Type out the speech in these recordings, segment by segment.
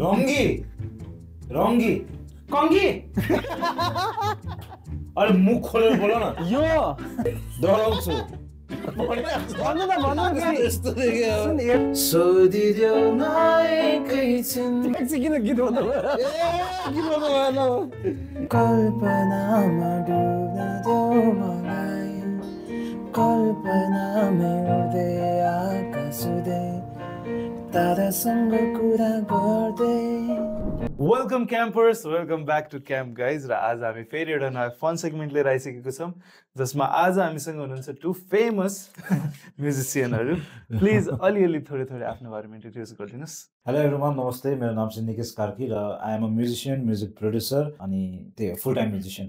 रङ्गी रङ्गी कङ्गी अरे मुख खोलेर बोल न यो डराउँछु भन्नु न यस्तो देख्यो सोधिदेऊ न एकैछिन किन गीत भन्नु किन भएन कल्पनामा डुब्न देऊ मलाई कल्पनामा उड्दै आकाश उड्दै तारासँग कुरा गर्दै welcome campers welcome back to camp guys र आज हामी फेरि एउटा नयाँ फन सेगमेन्ट लिएर आइसकेको छौँ जसमा आज हामीसँग हुनुहुन्छ टु फेमस म्युजिसियनहरू प्लिज अलिअलि थोरै थोरै आफ्नो बारेमा इन्ट्रोड्युस गरिदिनुहोस् हेलो एभ्रिवान नमस्ते मेरो नाम चाहिँ निकेश कार्की र I am a musician music producer अनि त्यही फुल टाइम म्युजिसियन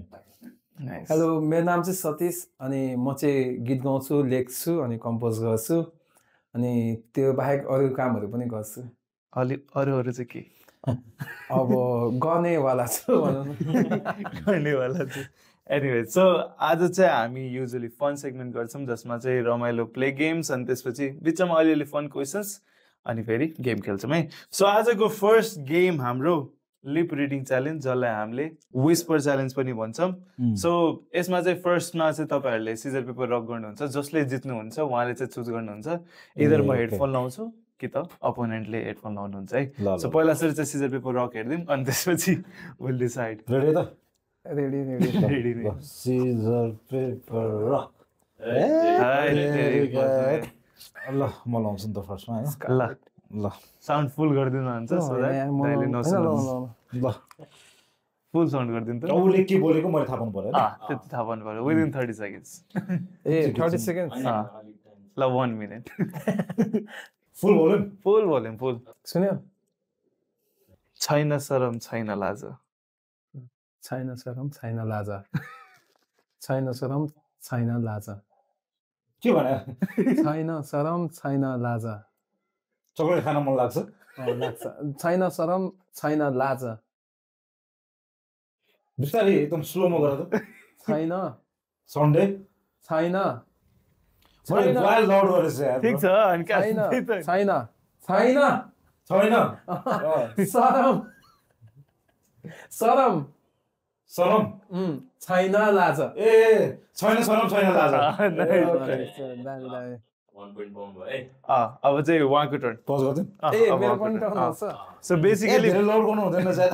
हेलो मेरो नाम चाहिँ सतीश अनि म चाहिँ गीत गाउँछु लेख्छु अनि कम्पोज गर्छु अनि त्यो बाहेक अरू कामहरू पनि गर्छु अलि अरूहरू चाहिँ के अब गर्नेवाला छु भनौँ न गर्नेवाला चाहिँ एनिवे सो आज चाहिँ हामी युजली फन सेगमेन्ट गर्छौँ जसमा चाहिँ रमाइलो प्ले गेम्स अनि त्यसपछि बिचमा अलिअलि फन क्वेसन्स अनि फेरि गेम खेल्छौँ है सो आजको फर्स्ट गेम हाम्रो लिप रिडिङ च्यालेन्ज जसलाई हामीले विस्पर च्यालेन्ज पनि भन्छौँ सो यसमा चाहिँ फर्स्टमा चाहिँ तपाईँहरूले सिजर पेपर रक गर्नुहुन्छ जसले जित्नुहुन्छ उहाँले चाहिँ चुज गर्नुहुन्छ इदर म हेडफोन लाउँछु कि त अपोनेन्टले हेडफोन लाउनुहुन्छ है सो पहिला सुरु चाहिँ सिजर पेपर रक हेरिदिउँ अनि त्यसपछि विल डिसाइड रेडी त ready ready ready scissor paper rock ल म लाउँछु नि त फर्स्टमा हैन ल ल साउन्ड फुल गरिदिनु हुन्छ सो द्याट नसुनोस् ल फुल साउन्ड गरिदिनु त उसले के बोलेको मैले थाहा पाउनु पर्यो त्यति थाहा पाउनु पर्यो विदिन 30 सेकेन्ड्स ए 30 सेकेन्ड्स ल 1 मिनट फुल बोल्यो फुल भोल्युम फुल सुन्यो छैन शरम छैन लाज छैन शरम छैन लाज छैन शरम छैन लाज के भने छैन शरम छैन लाज चक्लेट खान मन लाग्छ लाग्छ छैन शरम छैन लाज बिस्तारै एकदम स्लोमा गर त छैन सन्डे छैन मैले वाइल्ड लाउड गरेछ यार ठीक छ अनि छैन छैन छैन छैन शरम शरम शरम छैन लाज ए छैन शरम छैन लाज अब चाहिँ उहाँको टर्न पज गर्दिन ए मेरो पनि टर्न आउँछ सो बेसिकली धेरै लाउड गर्नु हुँदैन सायद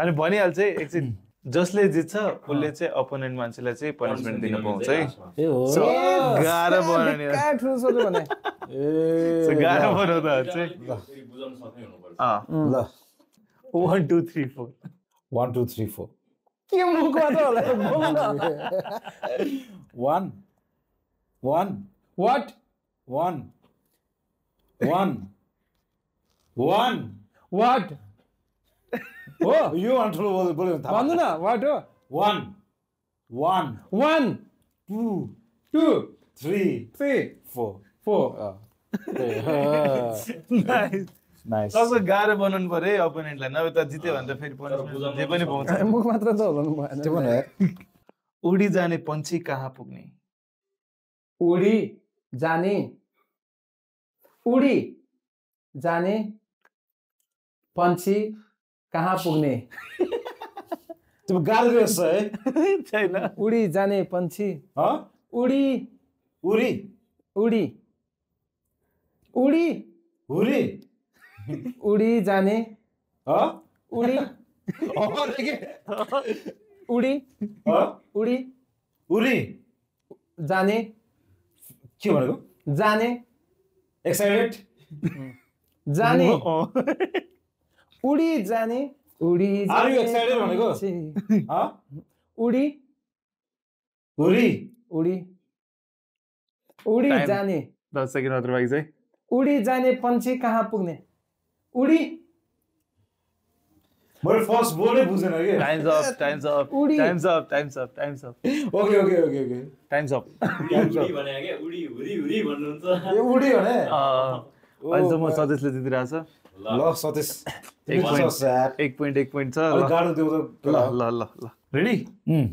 अनि भनिहाल्छ है एकछिन जसले जित्छ उसले चाहिँ अपोनेन्ट मान्छेलाई चाहिँ पनिसमेन्ट दिन पाउँछ है ए हो सो गाह्रो बनाउने काय ठुलो सोध्यो भने सो गाह्रो बनाउँदा चाहिँ ल 1 2 3 4 1 2 3 4 के मुखबाट होला बोल्न 1 1 व्हाट 1 1 1 व्हाट हो यो अन्ठलो बोल्यो थाहा भन्नु न व्हाट हो 1 1 1 2 2 3 3 4 नाइस नाइस कस्तो गाह्रो बनाउनु पर्यो है अपोनेन्टलाई नभए त जित्यो भने त फेरि पनिसमेन्ट जे पनि पाउँछ मुख मात्र त होला भएन त्यो भने उडी जाने पन्छी कहाँ पुग्ने उडी जाने उडी जाने पन्छी कहाँ पुग्ने त्यो गाह्रो रहेछ है छैन उडी जाने पन्छी ह उडी उरी उडी उडी हुरी उडी जाने ह उडी अरे के उडी ह उडी उरी जाने के भनेको जाने एक्साइटेड जाने उडी जाने उडी Are you excited भनेको ह उडी हुरी उडी उडी Time. जाने 10 सेकेन्ड मात्र बाँकी छ है उडी जाने पन्छी कहाँ पुग्ने उडी मैले फर्स्ट बोर्डै बुझेन के टाइम्स अप टाइम्स अप उडी। Times up times up times up okay okay okay okay times up उडी भने के उडी हुरी हुरी भन्नुहुन्छ यो उडी भने अहिलेसम्म सदस्यले जितिरहेको छ ल सतीश एक तिमी point. छ स्याट 1 पोइन्ट 1 पोइन्ट छ अलि ल गाह्रो देऊ त ल ल ल ल रेडी उम्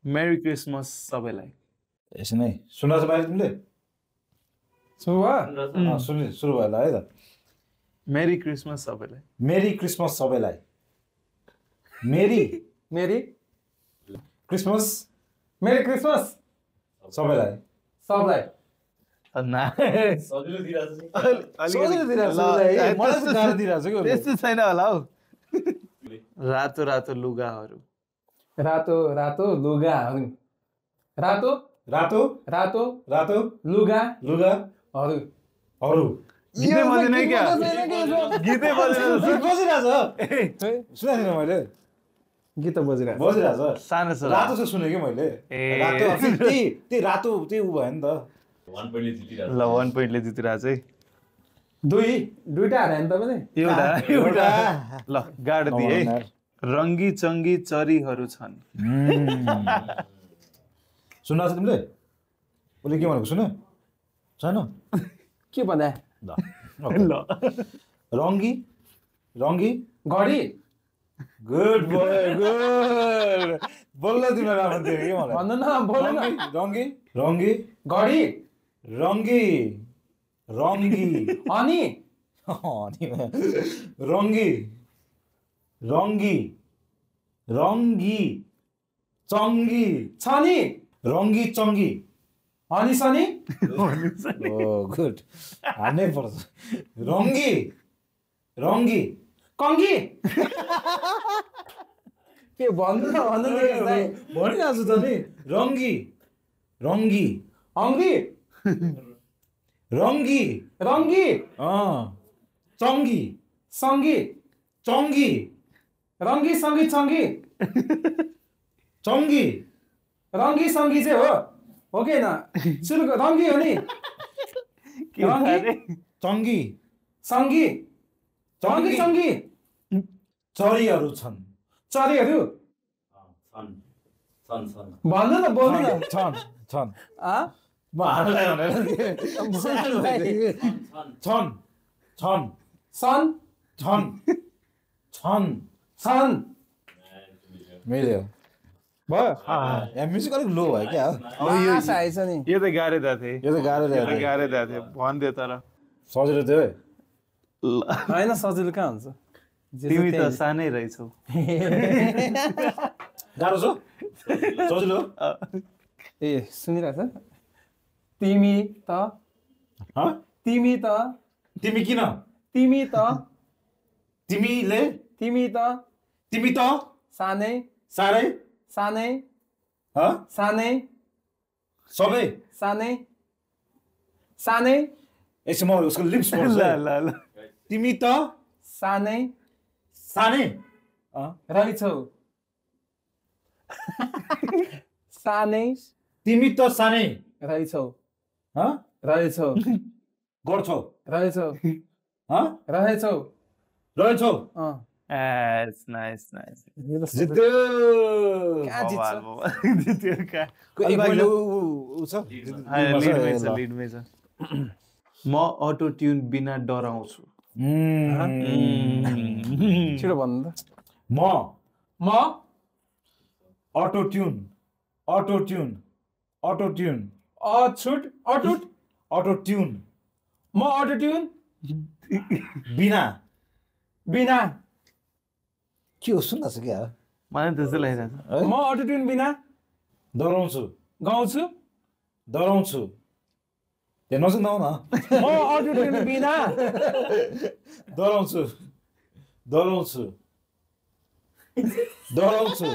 मेरी क्रिसमस सबैलाई यसो नै सुन्न छ बाहिर तिमीले सुरु भयो सुरु भयो ल है त मेरी क्रिसमस सबैलाई मेरी क्रिसमस सबैलाई मेरी मेरी क्रिसमस मेरी क्रिसमस सबैलाई सबलाई सजिलो दिइरहेको छ सजिलो दिइरहेको छु उसलाई। मलाई चाहिँ गाह्रो दिइरहेको छ कि उसले। त्यस्तो छैन होला हौ रातो रातो लुगाहरू रातो रातो लुगाहरू रातो रातो रातो रातो लुगाहरू लुगाहरू गीतै बजेन क्या गीतै बजेन बजिरहेछ सुनेको थिएन मैले गीत बजिरहेको बजिरहेछ सानो छ रातो चाहिँ सुने कि मैले ए। रातो त्यही रातो त्यही उ भयो नि त 1 पोइन्टले जितिरहेको ल 1 पोइन्टले जितिरहेको चाहिँ दुईटा हारे नि तपाईँले एउटा ल गाड दिए है रङ्गी चङ्गी चरीहरू छन् सुन्नु छ तिमीले उसले के भनेको सुन छैन के भन्दा ल रङ्गी रङ्गी घडी गुड बोय गुड बोल्न तिमीलाई राम्रो थियो कि मलाई भन्नु न बोल्नु न रङ्गी रङ्गी घडी रङ्गी रङ्गी अनि रङ्गी रङ्गी रङ्गी चङ्गी छनी रङ्गी चङ्गी अनि सनी ओ गुड हार्नै पर्छ रङ्गी रङ्गी कङ्गी के भन्नु न भन्नु न यसलाई। भनिरहेको छु त नि रङ्गी रङ्गी अङ्गी रङ्गी रङ्गी चङ्गी सङ्गी चङ्गी रङ्गी सङ्गी चङ्गी चङ्गी रङ्गी सङ्गी चाहिँ हो कि न सुरुको रङ्गी हो नि रङ्गी चङ्गी सङ्गी रङ्गी सङ्गी चरीहरू छन् चरीहरू छन् छन् छन् भन्नु न बोल्नु न छन् छन् आ म हार्लाई भनेर छन् छन् सन छन् छन् छन् मिल्यो भयो यहाँ म्युजिक अलिक लो भयो क्या आशा आएछ नि यो त गाह्रै दिएको थिएँ यो त गाह्रो यो त थियो गाह्रै दिएको थियो भनिदियो तर सजिलो थियो है होइन सजिलो कहाँ हुन्छ तिमी त सानै रहेछौ गाह्रो छ सजिलो ए सुनिरहेछ तिमी त हँ? तिमी त तिमी किन तिमी त तिमीले तिमी त तिमी त सानै साह्रै सानै हँ? सानै सबै सानै सानै एकछिन म उसको लिप्स ल पढ्छु है। ल ल तिमी त सानै सानै रहेछौ सानै तिमी त सानै रहेछौ हँ? रहेछौ गर्छौ रहेछौ हँ? रहेछौ रहेछौ नाइस नाइस नाइस जित्यो कहाँ जित्छ जित्यो कहाँ एक पहिले उ छ लिडमै छ लिडमै छ म अटो ट्युन बिना डराउँछु छिटो भन्नु त म म auto tune auto tune auto tune अछुट अटुट अटो ट्युन म अटो ट्युन बिना बिना के हो सुन्दा छ क्या मलाई त्यस्तै लागिरहेको छ म अटो ट्युन बिना डराउँछु गाउँछु डराउँछु हेर्नु न न म अटो ट्युन बिना डराउँछु डराउँछु डराउँछु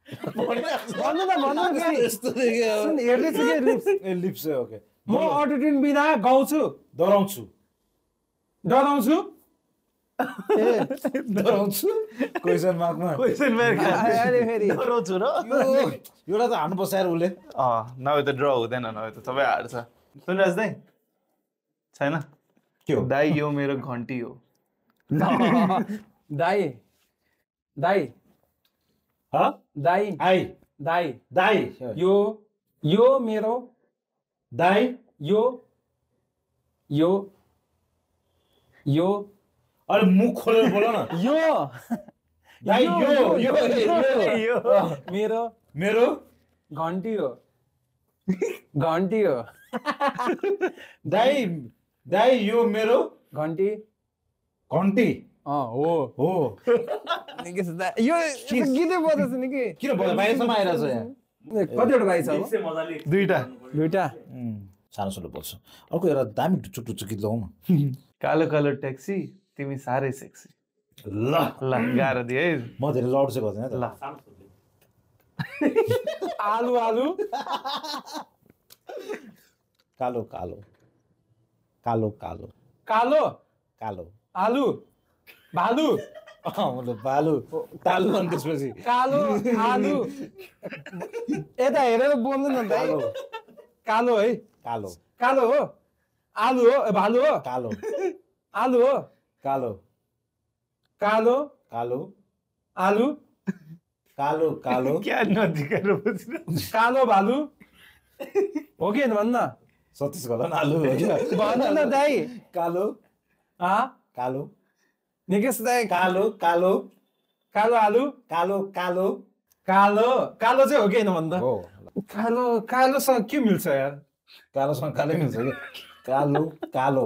भन्नु न फेरि। सुन, हेर्दैछु के लिप्स। ए लिप्स ओके म अटो ट्युन बिना गाउँछु डराउँछु डराउँछु डराउँछु क्वेसन मार्कमा क्वेसन अरे फेरि डराउँछु र एउटा त हान्नु बसाएर उसले नभए त ड्र हुँदैन नभए त सबै हार्छ सुनिरहेछ दाइ छैन के हो दाइ यो मेरो घन्टी हो दाइ दाइ हँ? दाइ आई दाइ दाई यो मेरो दाई यो अरे मुख खोलेर बोल न यो दाई यो मेरो मेरो घन्टी हो घन्टी हो दाई यो मेरो घन्टी कन्टी हो हो निकेश दा यो गीतै बजाउँछ नि के किन बाहिरसम्म आइरहेछ यहाँ कतिवटा भाइ छ अब चाहिँ मजाले दुईटा दुईटा सानो सानो बोल्छु अर्को एउटा दामी टुचुक टुचुक गीत लगाउँ न कालो कालो ट्याक्सी तिमी साह्रै सेक्सी ल ल गाह्रो दिए है म धेरै लड चाहिँ गर्दैन ल आलु आलु कालो कालो कालो कालो कालो कालो आलु भालु मतलब बालु तालु अनि त्यसपछि कालो आलु यता हेरेर बोल्नु न दाइ कालो कालो है कालो कालो हो आलु हो ए, भालु हो कालो आलु हो कालो कालो कालो आलु कालो कालो क्या नजिकेर बुझ्नु कालो भालु हो कि भन्न सतीश गला आलु हो क्या भन्नु न दाइ कालो कालो निकेश दाइ कालो कालो कालो आलु कालो कालो कालो कालो चाहिँ हो कि होइन भन्दा हो कालो कालोसँग के मिल्छ यार कालोसँग कालै मिल्छ कि कालो कालो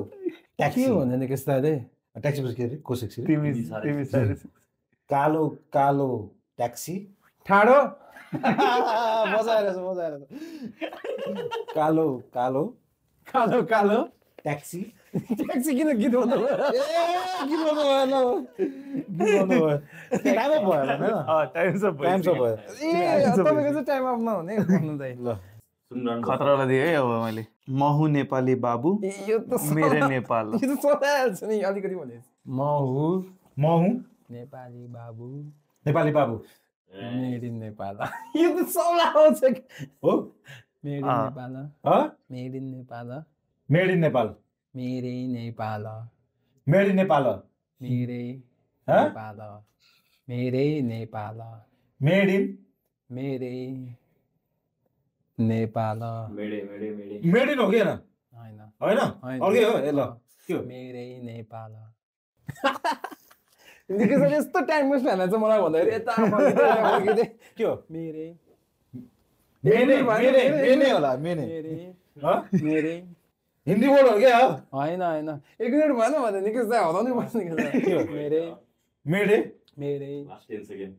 ट्याक्सी के भन्यो निकेश दाइले ट्याक्सी पछि के अरे को सेक्सी तिमी साह्रै कालो कालो ट्याक्सी ठाडो मजा आइरहेछ कालो कालो कालो कालो ट्याक्सी ट्याक्सी किन गीत भन्नु गीत गर्नु भएन टाइमै भयो होइन टाइम सब टाइम सब भयो ए तपाईँको चाहिँ टाइम अफ नहुने भन्नु दाइ ल सुनिरहनु खतरावाला दिए है अब मैले महु नेपाली बाबु ए, यो त मेरो नेपाल यो त सोधाइहाल्छ नि अलिकति भने म हुँ म हुँ नेपाली बाबु नेपाली बाबु मेड इन नेपाल यो त सौला आउँछ हो made in Nepal made in Nepal made in Nepal मेरै नेपाल मेड इन नेपाल मेरै हाँ? नेपाल मेरै नेपाल मेड इन मेरै नेपाल मेडे मेडे मेडे मेड इन हो कि होइन होइन होइन अर्कै हो ए ल के हो मेरै नेपाल निकै यस्तो टाइम वेस्ट भएन चाहिँ मलाई भन्दाखेरि यता फर्किँदै के हो मेरै मेने मेने मेने होला मेने मेरै ह मेरै हिन्दी वर्ड हो क्या होइन होइन एक मिनट भएन भने निकै चाहिँ हराउनै पर्छ निकै मेरै मेडे मेरै लास्ट 10 सेकेन्ड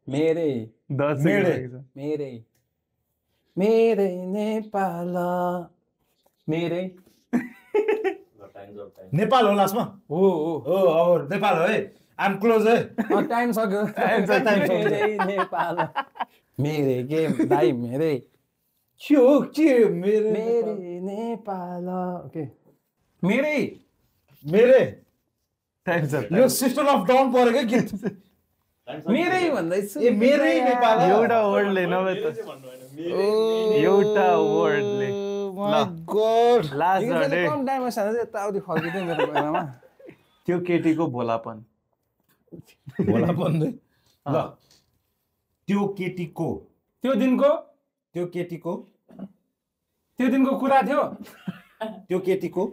मेरै 10 मेरे। सेकेन्ड मेरै मेरै नेपाल मेरै ल टाइम अफ टाइम नेपाल हो लास्टमा हो हो हो अब नेपाल हो है आइ एम क्लोज है टाइम सक्यो टाइम सक्यो। मेरै नेपाल मेरै के दाइ मेरै के हो के मेरो मेरै नेपाल ओके मेरै मेरे टाइम सब यो सिस्टर अफ डाउन परेको गीत मेरै भन्दैछु ए मेरै नेपाल एउटा वर्डले नभए त एउटा वर्डले माय गॉड लास्ट निकै डे कम टाइममा सानो चाहिँ यताउति फर्किँदै मेरो बेलामा त्यो केटीको भोलापन भोला बन्दै ल त्यो केटीको त्यो दिनको कुरा थियो त्यो केटीको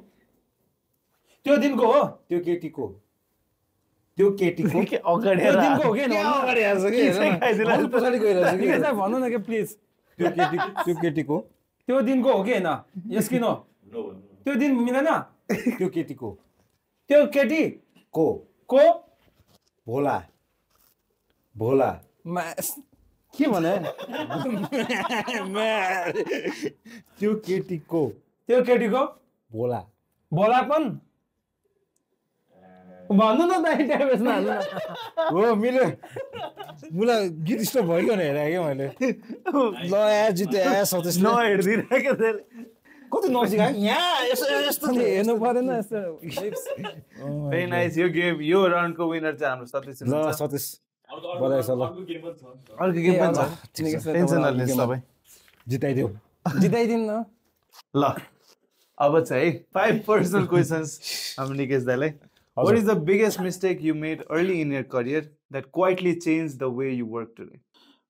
त्यो दिनको हो त्यो केटीको त्यो केटीको के अगाडि त्यो दिनको हो कि के होइन अगाडि आएछ कि सिकाइदिनु। अझ पछाडि गइरहेछ कि निकै चाहिँ भन्नु न कि प्लिज त्यो केटीको त्यो दिनको हो कि होइन यस कि नो नो त्यो दिन मिलेन त्यो केटीको त्यो केटी को को भोला भोला के भने त्यो केटीको त्यो केटीको भोला भोलापन भन्नु न दाइ टाइम वेस्ट नहाल्नु न हो मिल्यो मलाई गीत स्टप भयो भने हेरेँ क्या मैले ल या जित्यो या सतीश नहेरिदिरहेको थियो कति नजिक यहाँ यस्तो यस्तो अनि हेर्नु परेन यस्तो भेरी नाइस यो गेम यो राउन्डको विनर चाहिँ हाम्रो सतीश ल हुनुहुन्छ। सतीश अर्को बधाई छ ल अर्को गेम पनि छ अर्को गेम पनि छ निकै छ, टेन्सन तपाईँलाई नलिनुहोस् गेममा। तपाईँ जिताइदेऊ जिताइदिनु न ल अब चाहिँ 5 पर्सनल क्वेसन्स हाम्रो Nikesh दाइलाई What is the biggest mistake you made early in your career that quietly changed the way you work today?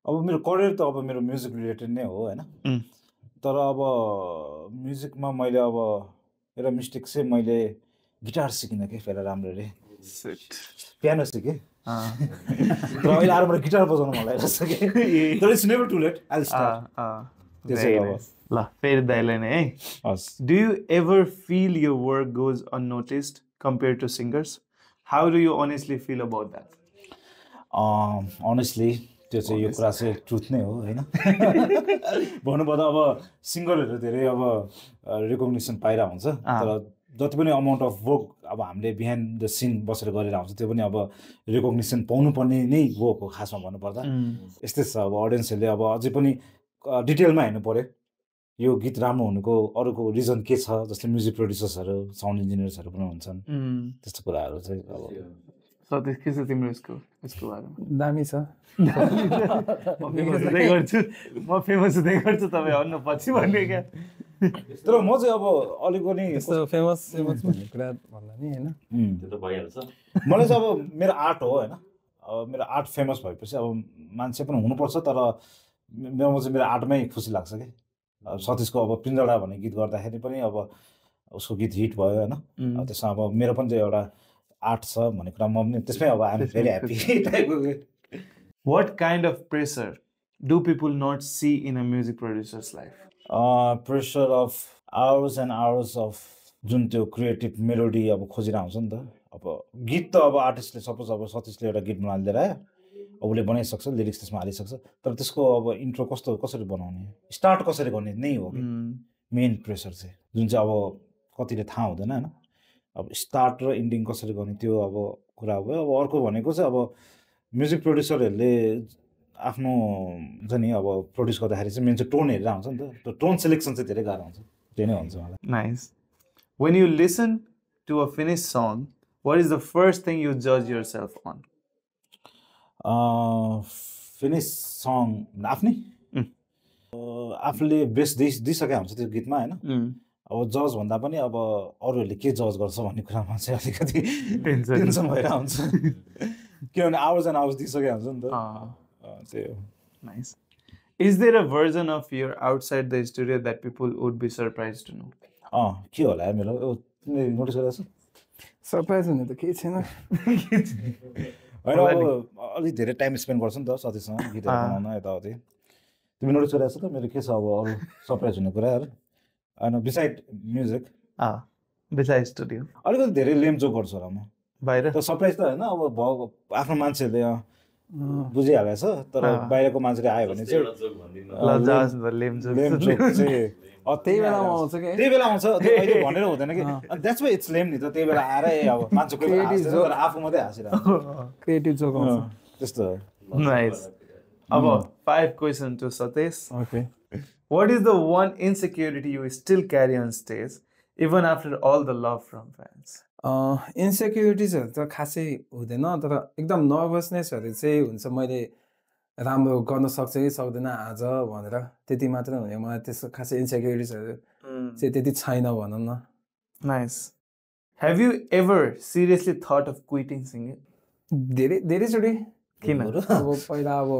अब मेरो करियर त अब मेरो म्युजिक रिलेटेड नै हो होइन तर अब म्युजिकमा मैले अब एउटा मिस्टेक चाहिँ मैले गिटार सिकिनँ कि फेरि राम्ररी पियानो सिकेँ तर अहिले आएर मलाई गिटार बजाउनु मन लागिरहेछ कि तर it's never too late I start त्यो चाहिँ अब ल फेरि दाइलाई नै है हस् Do you ever feel your work goes unnoticed compared to singers? How do you honestly feel about that? Honestly त्यो चाहिँ यो कुरा चाहिँ ट्रुथ नै हो होइन भन्नुपर्दा अब सिङ्गरहरू धेरै अब रिकग्निसन पाइरहेको हुन्छ तर जति पनि अमाउन्ट अफ वर्क अब हामीले बिहाइन्ड द सिन बसेर गरेर हुन्छ त्यो पनि अब रिकग्निसन पाउनुपर्ने नै वर्क हो खासमा भन्नुपर्दा यस्तै छ अब अडियन्सहरूले अब अझै पनि डिटेलमा हेर्नु पऱ्यो यो गीत राम्रो हुनुको अरूको रिजन के छ जस्तै म्युजिक प्रोड्युसर्सहरू साउन्ड इन्जिनियर्सहरू पनि हुन्छन् त्यस्तो कुराहरू चाहिँ अब सतीश के छ तिम्रो यसको बारेमा दामी छ म फेमस हुँदै गर्छु तपाईँ आउनु पछि भन्ने क्या तर म चाहिँ अब अलिक पनि त्यस्तो फेमस भन्ने कुरा भन्दा नि होइन त्यो त भइहाल्छ मलाई चाहिँ अब मेरो आर्ट हो होइन अब मेरो आर्ट फेमस भएपछि अब मान्छे पनि हुनुपर्छ तर म चाहिँ मेरो आर्टमै खुसी लाग्छ कि अब सतीशको अब पिञ्जडा भन्ने गीत गर्दाखेरि पनि अब उसको गीत हिट भयो होइन त्यसमा अब मेरो पनि चाहिँ एउटा आर्ट छ भन्ने कुरा म पनि त्यसमै अब आइएम भेरी ह्याप्पी टाइपको What kind of pressure do people not see in a music producer's life? Pressure of hours and hours of जुन त्यो क्रिएटिभ मेलोडी अब खोजिरहेको हुन्छ नि त अब गीत त अब आर्टिस्टले सपोज अब सतीशले एउटा गीत बनाइदिएर आयो अब उसले बनाइसक्छ लिरिक्स त्यसमा हालिसक्छ तर त्यसको अब इन्ट्रो कसरी बनाउने स्टार्ट कसरी गर्ने नै हो कि मेन प्रेसर चाहिँ जुन चाहिँ अब कतिले थाहा हुँदैन होइन अब स्टार्ट र इन्डिङ कसरी गर्ने त्यो अब कुरा भयो अब अर्को भनेको चाहिँ अब म्युजिक प्रोड्युसरहरूले आफ्नो हुन्छ नि अब प्रड्युस गर्दाखेरि चाहिँ मेन चाहिँ टोन हेरेर हुन्छ नि त त्यो टोन सेलेक्सन चाहिँ धेरै गाह्रो हुन्छ त्यही नै हुन्छ मलाई Nice. When you listen to a finished song, what is the first thing you judge yourself on? Finish song आफ्नै आफूले बेस्ट दिइसकेको हुन्छ त्यो गीतमा होइन अब जज भन्दा पनि अब अरूहरूले के जज गर्छ भन्ने कुरामा चाहिँ अलिकति टेन्सन भएर हुन्छ किनभने आवर्स एन्ड आवर्स दिइसकेको हुन्छ नि त त्यही हो Nice. Is there a version of you outside the studio that people would be surprised to know? के होला यार मेरो तिमीले नोटिस गरेको छ सरप्राइज हुने त केही छैन होइन अब अलिक धेरै टाइम स्पेन्ड गर्छ नि त सतीसँग गीतहरू बनाउन यताउति तिमी नोटिस गरेको छ त मेरो के छ अब अरू सरप्राइज हुने कुराहरू होइन बिसाइड म्युजिक Besides studio. अलिकति धेरै लेम जोक गर्छु होला म बाहिर तर सरप्राइज त होइन अब आफ्नो मान्छेहरूले बुझिहालेछ तर बाहिरको मान्छेले आयो भने चाहिँ एउटा जोक भनिदिनु ल जाओस् न, लेम जोक। लेम जोक चाहिँ त्यही बेलामा आउँछ कि त्यही बेला आउँछ त्यो अहिले भनेर हुँदैन कि द्याट्स वाइ इट्स लेम नि त त्यही बेला आएर अब मान्छे कोही बेला हाँस्दैन, तर आफू मात्रै हाँसिरहेको क्रिएटिभ जोक आउँछ त्यस्तो हो Nice. अब 5 questions to Satish. Okay What is the one insecurity you still carry on stage even after all the love from fans? इन्सेक्युरिटिजहरू त खासै हुँदैन तर एकदम नर्भसनेसहरू चाहिँ हुन्छ मैले राम्रो गर्न सक्छ कि सक्दैन आज भनेर त्यति मात्रै हुने मलाई त्यस्तो खासै इन्सेक्युरिटिजहरू चाहिँ त्यति छैन भनौँ न Nice. Have you ever seriously thought of quitting singing? धेरैचोटि किन? अब पहिला अब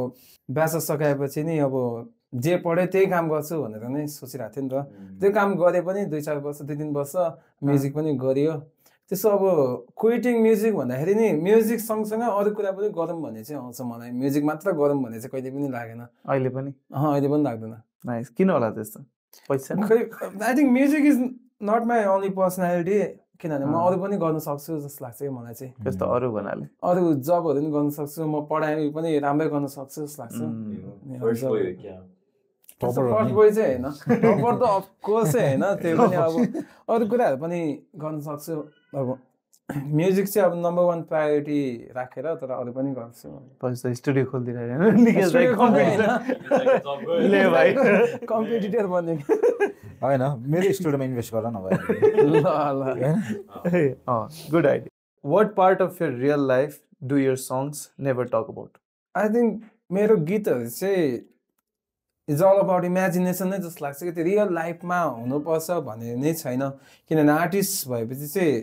ब्याचलर सकाएपछि नि अब जे पढ्यो त्यही काम गर्छु भनेर नै सोचिरहेको थिएँ नि त त्यो काम गरे पनि 2-4 वर्ष 2-3 वर्ष म्युजिक पनि गरियो त्यसो अब क्विटिङ म्युजिक भन्दाखेरि नि म्युजिक सँगसँगै अरू कुरा पनि गरौँ भन्ने चाहिँ आउँछ मलाई म्युजिक मात्र गरौँ भन्ने चाहिँ कहिले पनि लागेन अहिले पनि? अहिले पनि लाग्दैन Nice. किन होला त्यस्तो? पैसा? खै I think music is not my only personality किनभने म अरू पनि गर्न सक्छु जस्तो लाग्छ कि मलाई चाहिँ त्यस्तो अरू भन्नाले? अरू जबहरू पनि गर्न सक्छु म पढाइ पनि राम्रै गर्न सक्छु जस्तो लाग्छ फर्स्ट भयो क्या फर्स्ट बोय चाहिँ होइन टपर त अफकोर्स होइन त्यो पनि अब अरू कुराहरू पनि गर्न सक्छु अब म्युजिक चाहिँ अब नम्बर 1 प्रायोरिटी राखेर तर अरू पनि गर्छु पैसा स्टुडियो खोलिदिएर कम्पिटिटर बन्ने होइन मेरो स्टुडियोमा इन्भेस्ट गर न Good idea. What part of your real life do your songs never talk about? I think मेरो गीतहरू चाहिँ इज अल अबाउट इमेजिनेसन नै जस्तो लाग्छ कि त्यो रियल लाइफमा हुनुपर्छ भन्ने नै छैन किनभने आर्टिस्ट भएपछि चाहिँ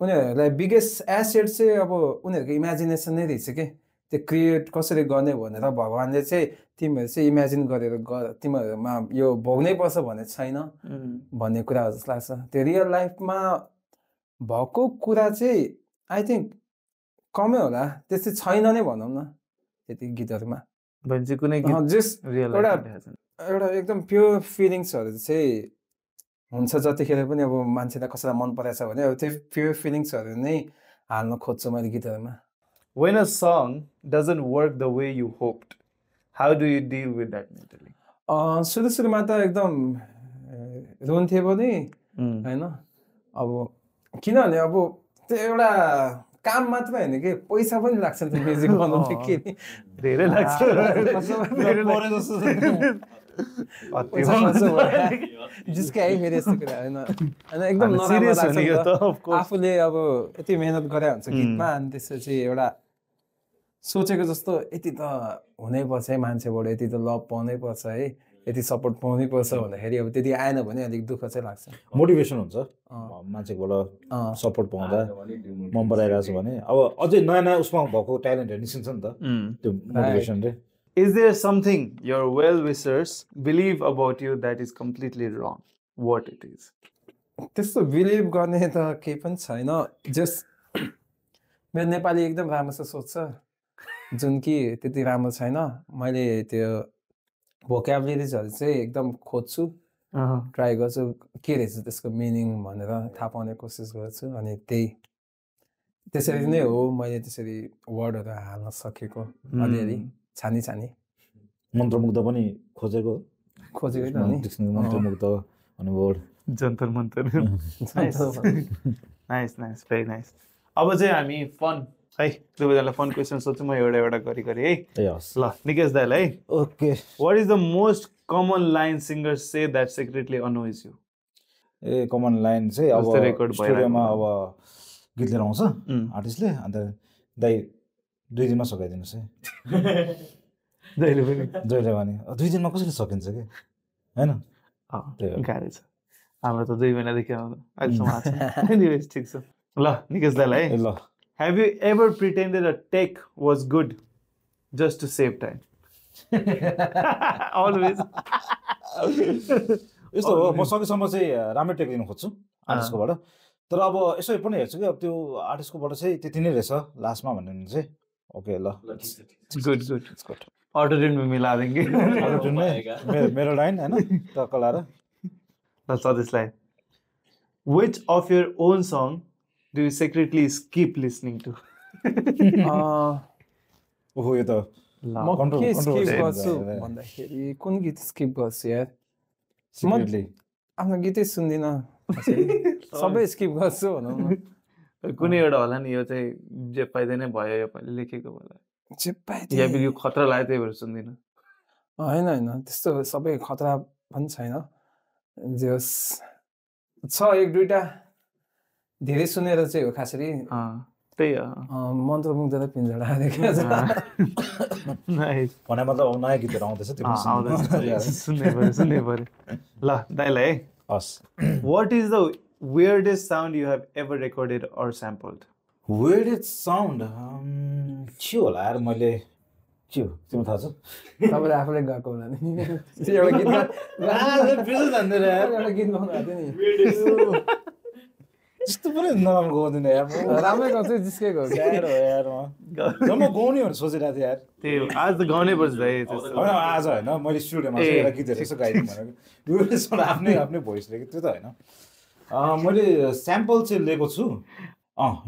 उनीहरूलाई बिगेस्ट एसेट चाहिँ अब उनीहरूको इमेजिनेसन नै रहेछ कि त्यो क्रिएट कसरी गर्ने भनेर भगवान्ले चाहिँ तिमीहरू चाहिँ इमेजिन गरेर तिमीहरूमा यो भोग्नै पर्छ भन्ने छैन भन्ने कुराहरू जस्तो लाग्छ त्यो रियल लाइफमा भएको कुरा चाहिँ आई थिङ्क कमै होला त्यस्तै छैन नै भनौँ न त्यति गीतहरूमा भनेपछि कुनै जस्ट रियल एउटा एकदम प्योर फिलिङ्सहरू चाहिँ हुन्छ जतिखेर पनि अब मान्छेलाई कसैलाई मन परेछ भने अब त्यो प्योर फिलिङ्सहरू नै हाल्न खोज्छु मैले गीतहरूमा When a song doesn't work the way you hoped, how do you deal with that mentally? सुरुमा त एकदम रुन्थ्यो पनि होइन अब किनभने अब त्यो एउटा काम मात्र होइन कि पैसा पनि लाग्छ त्यो म्युजिक बनाउनु के धेरै लाग्छ जिसकै है फेरि यस्तो कुरा होइन होइन एकदम नराम्रो लाग्छ नि त। आफूले अब यति मेहनत गरे हुन्छ गीतमा अनि त्यसपछि एउटा सोचेको जस्तो यति त हुनैपर्छ है मान्छेबाट यति त लभ पाउनै पर्छ है यति सपोर्ट पाउनै पर्छ भन्दाखेरि अब त्यति आएन भने अलिक दुःख चाहिँ लाग्छ मोटिभेसन हुन्छ मान्छेकोबाट सपोर्ट पाउँदा मन पराइरहेको छ भने अब अझै नयाँ नयाँ उसमा भएको ट्यालेन्टहरू निस्किन्छ नि त त्यो मोटिभेसनले Is there something your well-wishers believe about you that is completely wrong? What it is? त्यस्तो बिलिभ गर्ने त केही पनि छैन जस मेरो नेपाली एकदम राम्रोसँग सोध्छ जुन कि त्यति राम्रो छैन मैले त्यो भोक्याबुलेरिजहरू चाहिँ एकदम खोज्छु ट्राई गर्छु के रहेछ त्यसको मिनिङ भनेर थाहा पाउने कोसिस गर्छु अनि त्यसरी नै हो मैले त्यसरी वर्डहरू हाल्न सकेको अलिअलि छानी मन्त्रमुग्ध पनि खोजेको खोजेको मन्त्रमुग्ध अनि word Jantar Mantar nice very nice अब चाहिँ हामी फन है दुवैजनालाई फन क्वेसन सोध्छु म एउटा गरी है ल निकेश दाइलाई है okay what is the most common line singers say that secretly annoys you a common line चाहिँ अब रेकर्ड स्टुडियोमा अब गीत लिएर आउँछ आर्टिस्टले अन्त दाइ 2 दिनमा सकाइदिनुहोस् है जहिले भने 2 दिनमा कसरी सकिन्छ कि होइन गाह्रो छ हाम्रो त 2 महिनादेखि अहिलेसम्म आएको छ ठिक छ ल निकेश दाइलाई है ल Have you ever pretended a take was good just to save time? Always. यस्तो हो म सकेसम्म चाहिँ राम्रै टेक लिन खोज्छु आर्टिस्टकोबाट तर अब यसो पनि हेर्छु कि अब त्यो आर्टिस्टकोबाट चाहिँ त्यति नै रहेछ लास्टमा भन्यो भने चाहिँ ओके ल गुड अटो ट्युन मिला देंगे मेरो लाइन हैन टक्क लाएर ल सदेशलाई Which of your own song do you secretly skip listening to? ओहो यो त म के स्किप गर्छु भन्दाखेरि कुन गीत स्किप गर्छु यार सिक्रेटली आफ्नो गीतै सुन्दिन सबै स्किप गर्छु भनौँ न कुनै एउटा होला नि यो चाहिँ जे पाइदै नै भयो यो पाइले लेखेको होला जे पाइदै या यो खतरा लाग्यो त्यही भएर सुन्दिन हैन त्यस्तो सबै खतरा पनि छैन जस छ एक दुईटा धेरै सुनेर चाहिँ हो खासरी त्यही हो मन्त्रमुग्ध र पिञ्जडा देखेको छ नाइस भने मतलब नयाँ गीतहरू आउँदैछ त्यो सुन्नै पर्यो ल दाइलाई है हस् What is the weirdest sound you have ever recorded or sampled? weirdest sound के होला यार मैले के हो तिम्रो थाहा छ तपाईँले आफूले गाएको होला नि एउटा गीत एउटा गीत गाउनु भएको थियो नि यस्तो पनि नराम्रो गाउँदिनँ यार राम्रै गाउँछु जिस्कै गाउँछु यार हो यार म गाउने भनेर सोचिरहेको थिएँ यार त्यही हो आज त गाउनै पर्छ दाइ होइन आज होइन मैले स्टुडियोमा एउटा गीतहरू यसो गाइदिउँ भनेको आफ्नै भोइसले त्यो त होइन मैले स्याम्पल चाहिँ लिएको छु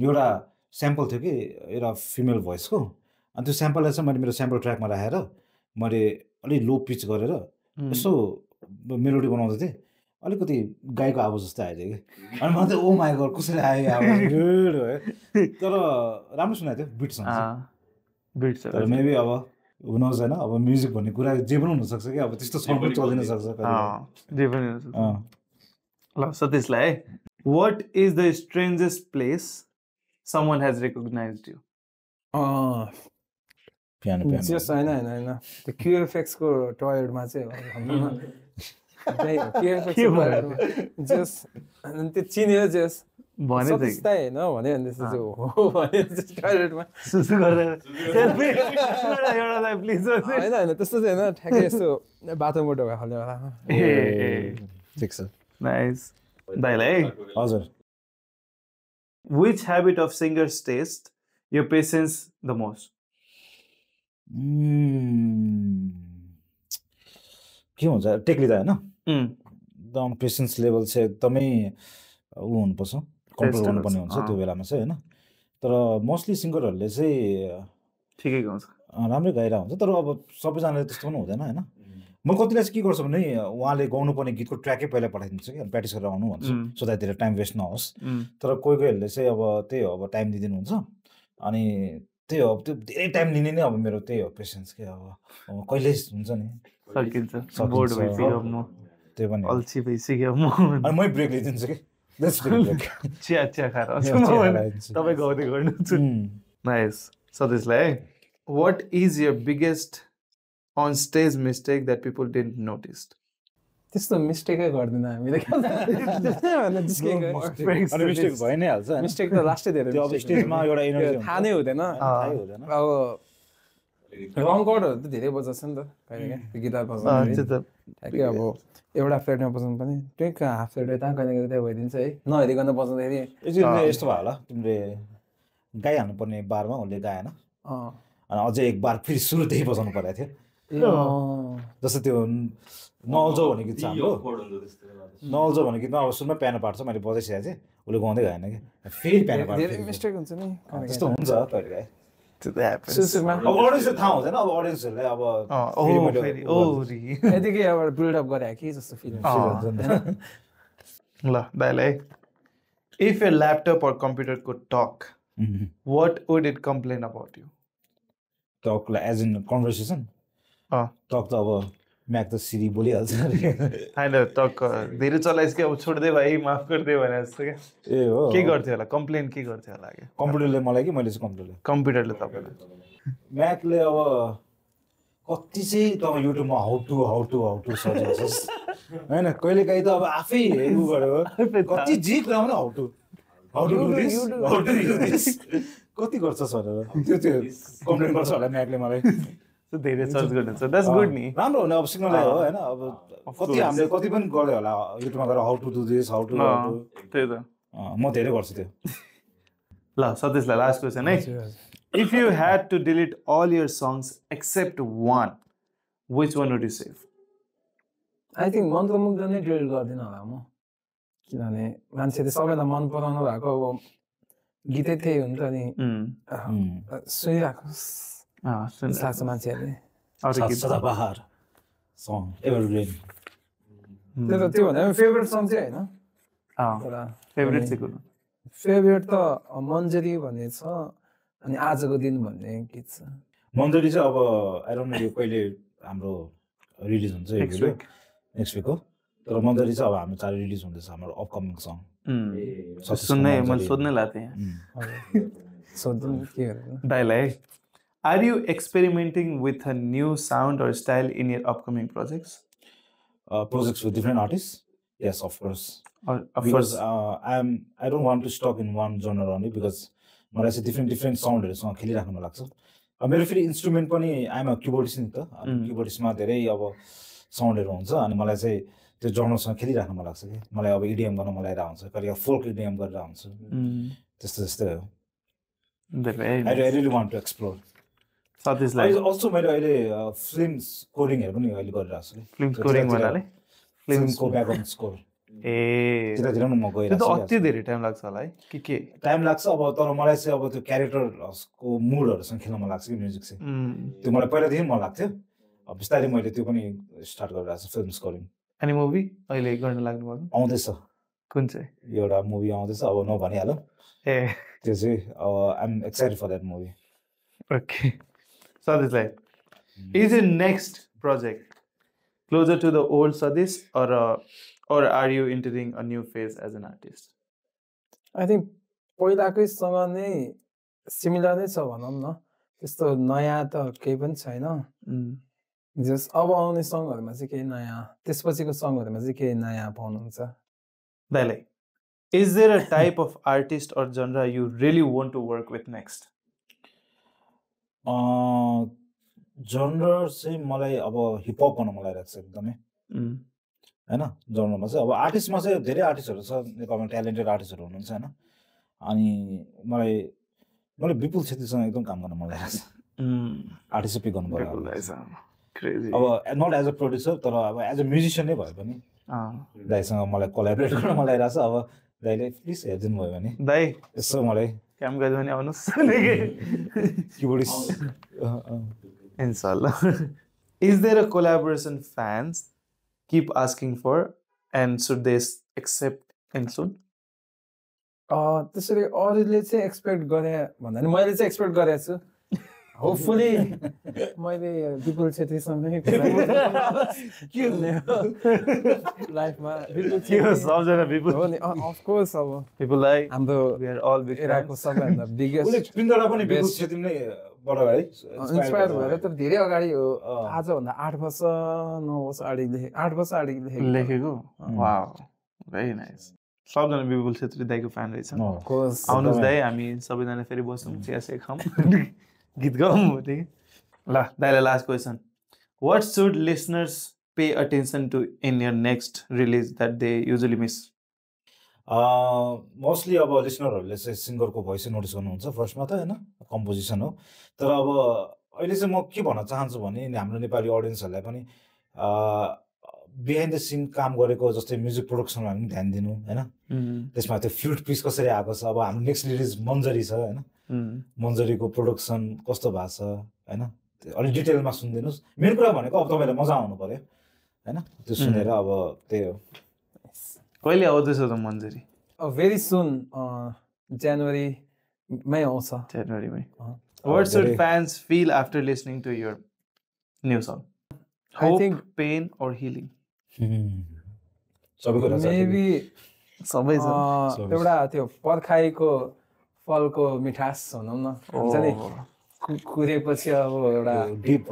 एउटा स्याम्पल थियो कि एउटा फिमेल भोइसको अनि त्यो स्याम्पललाई चाहिँ मैले मेरो स्याम्पल ट्र्याकमा राखेर मैले अलिक लो पिच गरेर यसो मेलोडी बनाउँदै थिएँ अलिकति गाईको आवाज जस्तै आयो कि अनि मलाई चाहिँ ओ माई गड कसरी आयो आवाज तर राम्रो सुनाएको थियो बिटसँग तर मेबी अब हुनुहोस् होइन अब म्युजिक भन्ने कुरा जे पनि हुनसक्छ कि अब त्यस्तो सङ्ग पनि चलिन सक्छ जे पनि ल सतीशलाई है what is the strangest place someone has recognised you जस होइन त्यो क्युएफएक्सको टोयलेटमा चाहिँ जस त्यो चिन्यो जस भने होइन भन्यो भने त्यस्तो चाहिँ हो भने टोयलेटमा सुसु गरेर होइन त्यस्तो चाहिँ होइन ठ्याक्कै यस्तो बाथरुमबाट खाले होला ठिक छ नाइस दाइलाई है हजुर Which habit of singer's taste your patience the most? के हुन्छ टेक लिँदा होइन एकदम पेसेन्स लेभल चाहिँ एकदमै ऊ हुनुपर्छ कन्ट्रोल गर्नुपर्ने हुन्छ त्यो बेलामा चाहिँ होइन तर मोस्टली सिङ्गरहरूले चाहिँ ठिकै गाउँछ राम्रै गाइरहेको हुन्छ तर अब सबैजनाले त्यस्तो पनि हुँदैन होइन म कतिलाई चाहिँ के गर्छु भने उहाँले गाउनुपर्ने गीतको ट्र्याकै पहिला पठाइदिन्छु कि प्र्याक्टिस गरेर आउनु भन्छु सो द्याट धेरै टाइम वेस्ट नहोस् तर कोही कोहीहरूले चाहिँ अब त्यही हो अब टाइम दिइदिनुहुन्छ अनि त्यही हो त्यो धेरै टाइम लिने नै अब मेरो त्यही हो पेसेन्स के अब कहिले हुन्छ नि सकिन्छ बोर्ड भइसक्यो म त्यही पनि अल्छी भइसक्यो म अनि मै ब्रेक लिइदिन्छु कि चिया चिया खाएर तपाईँ गाउँदै गर्नुहुन्छ नाइस सदेशलाई है what is your biggest on stage mistake that people didn't notice त्यस्तो मिस्टेकै गर्दैन हामीले मिस्टेक भइ नै हाल्छ मिस्टेक त लास्टै धेरै त्यो अब स्टेजमा एउटा एनर्जी थाहा नै हुँदैन अब रङ कर्डहरू त धेरै बजाउँछ नि त कहिले काहीँ गिटार बजाउँदा ठ्याक्कै अब एउटा फ्लेटमा बजाउनु पनि ट्विक हाफ फ्लेट यता कहिले कहिले त्यहाँ भइदिन्छ है नहेरिकन बजाउँदाखेरि यस्तो भयो होला तिमीले गाइहाल्नु पर्ने बारमा उसले गाएन अनि अझै एक बार फेरि सुरुदेखि बजाउनु परेको थियो जस्तो त्यो नल्झौ भन्ने गीत छ हाम्रो नल्झौ भन्ने गीतमा अब सुरुमा पियानो पार्छ मैले बजाइसकेको थिएँ उसले गाउँदै गाएन कि फेरि पियानो पार्छ मिस्टेक हुन्छ नि त्यस्तो हुन्छ कहिले काहीँ सुरुमा अब अडियन्सले थाहा हुँदैन अब अडियन्सहरूलाई अब यतिकै अब बिल्डअप गरे कि जस्तो फिल हुन्छ ल दाइलाई if your laptop or computer could talk what would it complain about you टकलाई एज इन कन्भर्सेसन टक त अब म्याक त सिरी बोलिहाल्छ होइन टक धेरै चलाइस् कि अब छोड्दै भाइ माफ गरिदियो भने जस्तो क्या ए हो के गर्थ्यो होला कम्प्लेन के गर्थ्यो होला कि कम्प्युटरले मलाई कि मैले चाहिँ कम्प्युटरले तपाईँलाई म्याकले अब कति चाहिँ तपाईँ युट्युबमा हाउ टु सर्च होइन कहिले काहीँ त अब आफै हेर्नु पऱ्यो कति जे कुरा पनि हाउ टु डु दिस कति गर्छ भनेर त्यो कम्प्लेन गर्छ होला म्याकले मलाई धेरै सर्च गर्नुहुन्छ द्याट्स गुड नि राम्रो हुने अब सिक्नलाई हो होइन अब कति हामीले कति पनि गर्यो होला युट्युबमा गएर how to do this how to त्यही त म धेरै गर्छु त्यो ल सतीशलाई लास्ट क्वेसन है if you had to delete all your songs except one which one would you save I think मन्त्रमुग्ध नै डिलिट गर्दिनँ होला म किनभने मान्छेले सबैलाई मन पराउनु भएको अब गीतै त्यही हुन्छ नि सुनिरहेको लाग्छ मान्छेहरूले सदाबहार सङ एभरग्रिन त्यो भन्दा फेभरेट सङ चाहिँ होइन फेभरेट चाहिँ फेभरेट त मन्जरी भन्ने छ अनि आजको दिन भन्ने गीत छ मन्जरी चाहिँ अब आई डोन्ट नो यो कहिले हाम्रो रिलिज हुन्छ यो भिडियो नेक्स्ट विक हो तर मन्जरी चाहिँ अब हाम्रो चाँडै रिलिज हुँदैछ हाम्रो अपकमिङ सङ सोध्नै लाग्थेँ दाइलाई Are you experimenting with a new sound or style in your upcoming projects? Projects with different artists? Yes, of course. Because I don't want to stuck in one genre only because मलाई चाहिँ different साउन्डहरुसँग खेलिराख्न मन लाग्छ मेरो फेरि instrument पनि I'm a किबोर्डिस्ट नि त किबोर्डिस्टमा धेरै अब साउन्डहरु हुन्छ अनि मलाई चाहिँ त्यो जनरसँग खेलिराख्न मन लाग्छ कि मलाई अब इडिएम गर्न मन लागिरहेको हुन्छ कहिले फोल्क इडिएम गरिरहेको हुन्छ त्यस्तो हो I really want to explore. सतीशलाई also मैले अहिले फिल्म स्कोरिङहरु पनि अहिले गरिरहेको छु फिल्म स्कोरिङ भन्नाले फिल्मको ब्याकग्राउन्ड स्कोर धीरे म गइरहेको छु अति धेरै टाइम लाग्छ होला है के टाइम लाग्छ अब तर मलाई चाहिँ अब त्यो क्यारेक्टरको मुडहरुसँग खेल्न मन लाग्छ कि म्युजिक चाहिँ त्यो मलाई पहिलादेखि मन लाग्थ्यो अब बिस्तारै मैले त्यो पनि स्टार्ट गरिरहेको छु फिल्म स्कोरिङ अनि मुभी अहिले गर्न लाग्नु भएको आउँदैछ कुन चाहिँ एउटा मुभी आउँदैछ अब नभनिहालौँ त्यो चाहिँ I am excited for that movie okay Sadish, is your next project closer to the old Sadish or are you entering a new phase as an artist? I think पहिलाकैसँग नै सिमिलर नै छ भनौँ न त्यस्तो नयाँ त केही पनि छैन जस अब आउने सङहरुमा चाहिँ केही नयाँ त्यसपछिको सङहरुमा चाहिँ केही नयाँ पाउनुहुन्छ दाइलाई is there a type of artist or genre you really want to work with next? जनर चाहिँ मलाई अब हिपहप गर्न मन लागिरहेको छ एकदमै हैन जनरमा चाहिँ अब आर्टिस्टमा चाहिँ धेरै आर्टिस्टहरु छ नेपालमा ट्यालेन्टेड आर्टिस्टहरु हुनुहुन्छ हैन अनि मलाई विपुल छेत्रीसँग एकदम काम गर्न मन लागिरहेको छ आर्टिस्ट पिक गर्नु पर्यो अब नट एज अ प्रोड्युसर तर अब एज अ म्युजिशियन नै भए पनि दाइसँग मलाई कोल्याबोरेट गर्न मन लागिरहेको छ अब दाइले प्लिज हेरिदिनु भयो भने दाइ यसो मलाई काम गर्यो भने आउनुहोस् Keyboardist. Inshallah. Is there a collaboration fans keep asking for and should they accept and soon? त्यसरी अरूले चाहिँ एक्सपेक्ट गरे भन्दा नि मैले चाहिँ एक्सपेक्ट गरेको छु होपफुली मैले विपुल छेत्रीसँगै लाइफमा सबजना people. हो नि अफकोर्स अब People हाम्रो we are all big एराको fans. सबैभन्दा बिगेस्ट उसले पिन्दडा पनि विपुल छेत्री नै बाट है इन्सपायर भएर त धेरै अगाडि हो अँ। आजभन्दा 8 वर्ष 9 वर्ष अगाडि 8 वर्ष अगाडि लेखेको लेखेको वाउ भेरी नाइस सबजना विपुल छेत्री दाइको फ्यान रहेछ कोर्स आउनुहोस् दाइ हामी सबैजना फेरि बसौँ चिया सिया खाऊँ गीत गाउँ ठीक ल दाइलाई last question what should listeners pay attention to in your next release that they usually miss mostly अब लिसनरहरूले चाहिँ सिङ्गरको भोइस नोटिस गर्नुहुन्छ फर्स्टमा त होइन कम्पोजिसन हो तर अब अहिले चाहिँ म के भन्न चाहन्छु भने हाम्रो नेपाली अडियन्सहरूलाई पनि बिहाइन्ड द सिन काम गरेको जस्तै म्युजिक प्रोडक्सनमा पनि ध्यान दिनु होइन त्यसमा त्यो फ्लुट पिस कसरी आएको छ अब हाम्रो नेक्स्ट रिलिज मन्जरी छ होइन मन्जरीको प्रोडक्सन कस्तो भएको छ होइन अलिक डिटेलमा सुनिदिनुहोस् मेन कुरा भनेको अब तपाईँलाई मजा आउनु पऱ्यो होइन त्यो सुनेर अब त्यही हो कहिले आउँदैछ त मन्जरी भेरी सुन जनवरीमै आउँछ जनवरीमै what should fans feel after listening to your new song I think pain और हिलिङ सबै कुरा मेबी सबै छ एउटा त्यो पर्खाइको फलको मिठास भनौँ न हुन्छ नि कुरेपछि अब एउटा डिप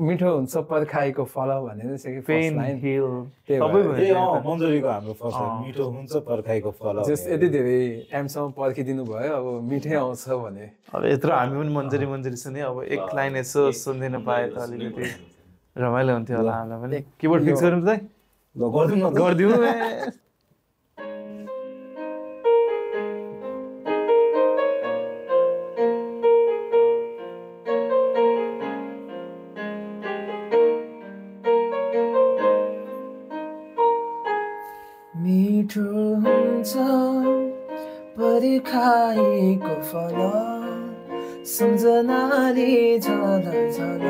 मिठो हुन्छ पर्खाइको फल भनेर चाहिँ पेन हिल सबै मन्जरीको हाम्रो फर्स्ट मिठो हुन्छ पर्खाइको फल जस्ट यति धेरै टाइमसम्म पर्खिदिनु भयो अब मिठै आउँछ भने अब यत्रो हामी पनि मन्जरी मन्जरी सुने अब एक लाइन यसो सुनिदिन पाए त अलिकति रमाइलो हुन्थ्यो होला हामीलाई पनि किबोर्ड फिक्स गरौँ त गरिदिउँ मिठो हुन्छ पर्खाइको फल सम्झनाले झल झल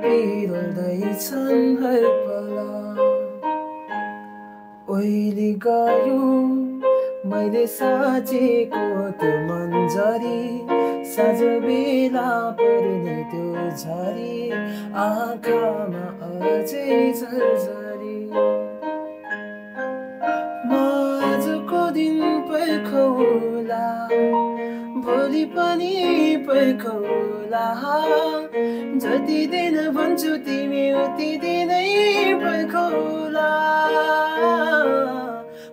पिरोल्दैछन् हर पल ओइली गयो मैले साँचेको त्यो मन्जरी साँझ बेला पर्ने त्यो झरी आँखामा अझै झरझरी आजको दिन पर्खौला भोलि पनि पर्खौला जति दिन भन्छु तिमी उति दिनै पर्खौला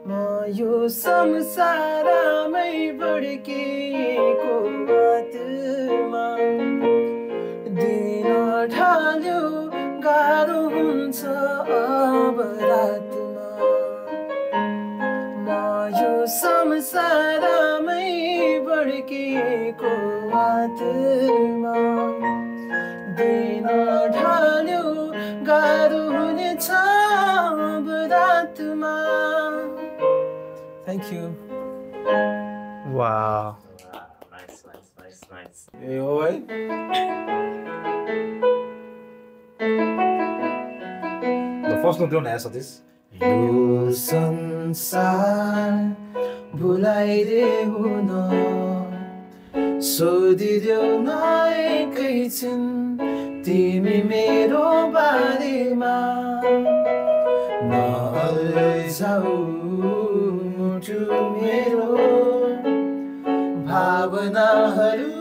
म यो संसारमै भड्किएको बाटोमा दिन ढल्यो गाह्रो हुन्छ अब रातमा यो संसारमै भड्किएको बाटोमा दिन ढल्यो गाह्रो हुनेछ अब रातमा थ्याङ्क यू वाउ ए हो है फर्स्ट नोट देऊ न सतीश यो संसार भुलाइदेऊ न सोधिदेऊ न एकैछिन तिमी मेरो बारेमा नअल्झाऊ मुटु मेरो भावनाहरू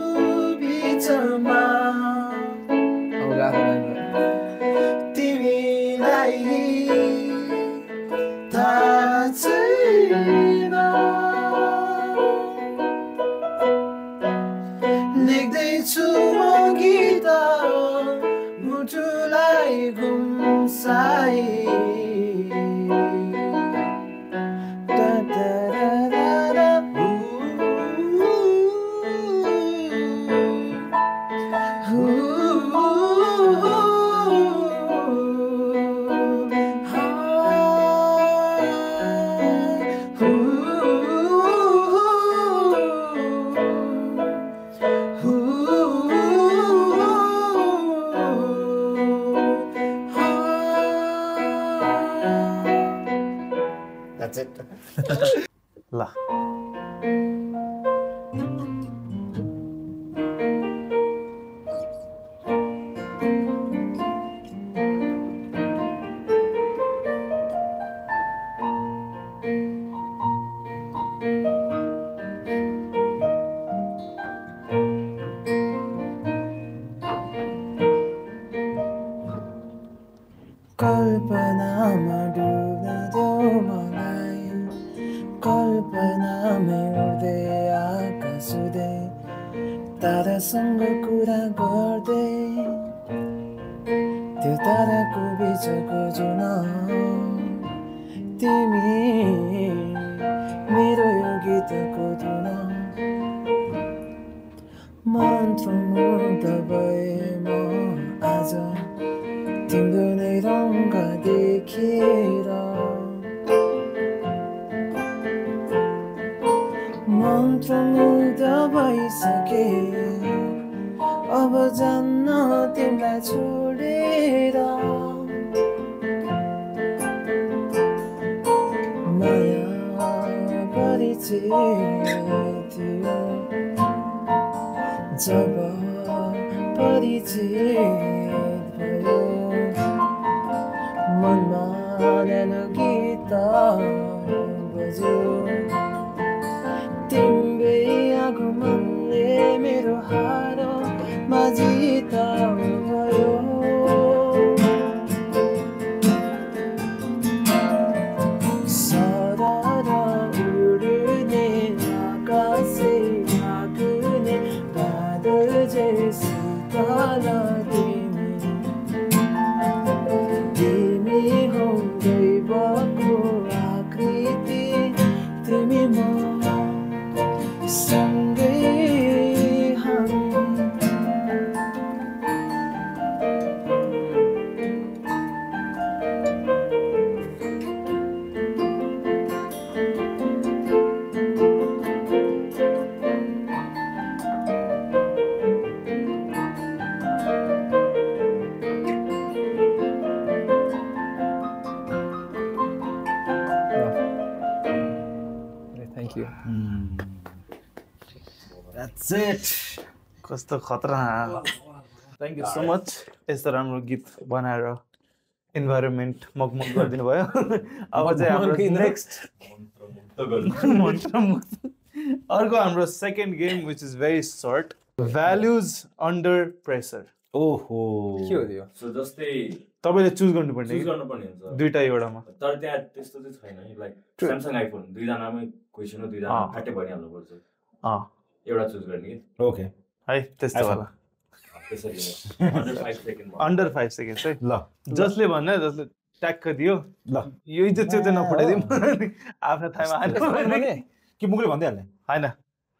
बिचमा तिमीलाई थाहा छैन लेख्दैछु म गीत मुटुलाई गुम्साई That's it. ल कल्पनामा डुब्न देऊ मलाई कल्पनामै उड्दै आकाश उड्दै तारासँग कुरा गर्दै त्यो ताराको बिचको जुन तिमी मेरो यो गीतको धुन मन्त्रमुग्ध भए म आज तिम्रो नै रङ्ग देखेर मन्त्रमुग्ध भइसके अब जान्न तिमीलाई छोडेर माया परिचय थियो जब परिचय भयो मनमा न्यानो गीत बज्यो तिम्रै आगमनले मेरो हारमा जित भयो सरर उड्ने आकाशै लाग्ने बादल जैसी तिमी हौ दैवको आकृति तिमी म सँगै हामी Thank you. That's it. कस्तो खतरनाक थ्याङ्क यू सो मच यस्तो राम्रो गीत बनाएर इन्भाइरोमेन्ट मगमग गरिदिनु भयो अब चाहिँ हाम्रो नेक्स्ट अर्को हाम्रो second game which is very short values under pressure ओहो के हो त्यो सो जस्तै तपाईँले चुज गर्नुपर्ने चुज गर्नुपर्ने हुन्छ दुईटा एउटामा तर त्यहाँ त्यस्तो चाहिँ छैन लाइक स्यामसङ आइफोन दुईजनामै क्वेसन हो दुईजना फाटे भनिहाल्नु पर्छ एउटा चुज गर्ने कि ओके है त्यस्तो होला त्यसरी अन्डर 5 सेकेन्ड अन्डर 5 सेकेन्ड है ल जसले भन्ने जसले ट्याक्क दियो ल यो इज्जत चाहिँ नपठाइदिउँ आफ्नो थाइमा हाल्नु कि मुखले भनिदिइहाल्ने होइन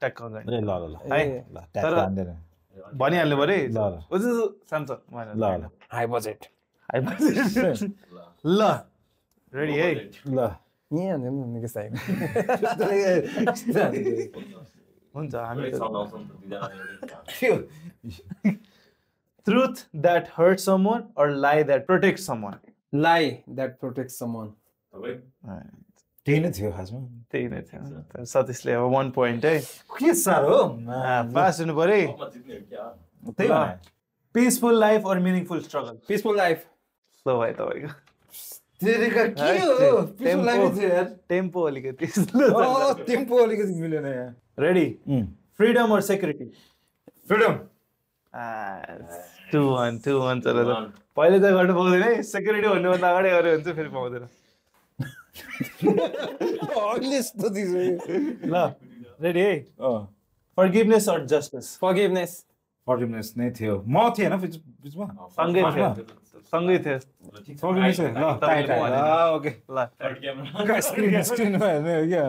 ट्याक्क हुन्छ ए ल ल ल है ल ट्याक्क हान्दैन भनिहाल्नु पऱ्यो है ल ल स्यामसङ ल ल हाई बजेट ल रेडी है ल यहाँ निकै चाहियो हुन्छ हामी साउन्ड आउँछ नि त दुईजना truth that hurt someone or lie that protects someone lie that protects someone तपाईँ त्यही नै थियो खासमा त्यही नै थियो सतीशले अब 1 point है के साह्रो पास हुनु पऱ्यो है म जित्ने हो क्या त्यही भने peaceful life or meaningful struggle peaceful life slow भयो तपाईँको तेरेका के हो पिसफुल लाइफ थियो यार टेम्पो अलिकति टेम्पो अलिकति मिलेन यार ready freedom or security freedom 2-1 चलेर पहिले त गर्नु पाउँदैन है सेक्युरिटी भन्नुभन्दा अगाडि गऱ्यो भने चाहिँ फेरि पाउँदैन ल रेडी है फर्गिभनेस or justice forgiveness नै थियो म थिएन बिचमा सँगै थियो फर्गिभनेस ल टाइट ओके ल स्क्रिनमा हेर्ने हो क्या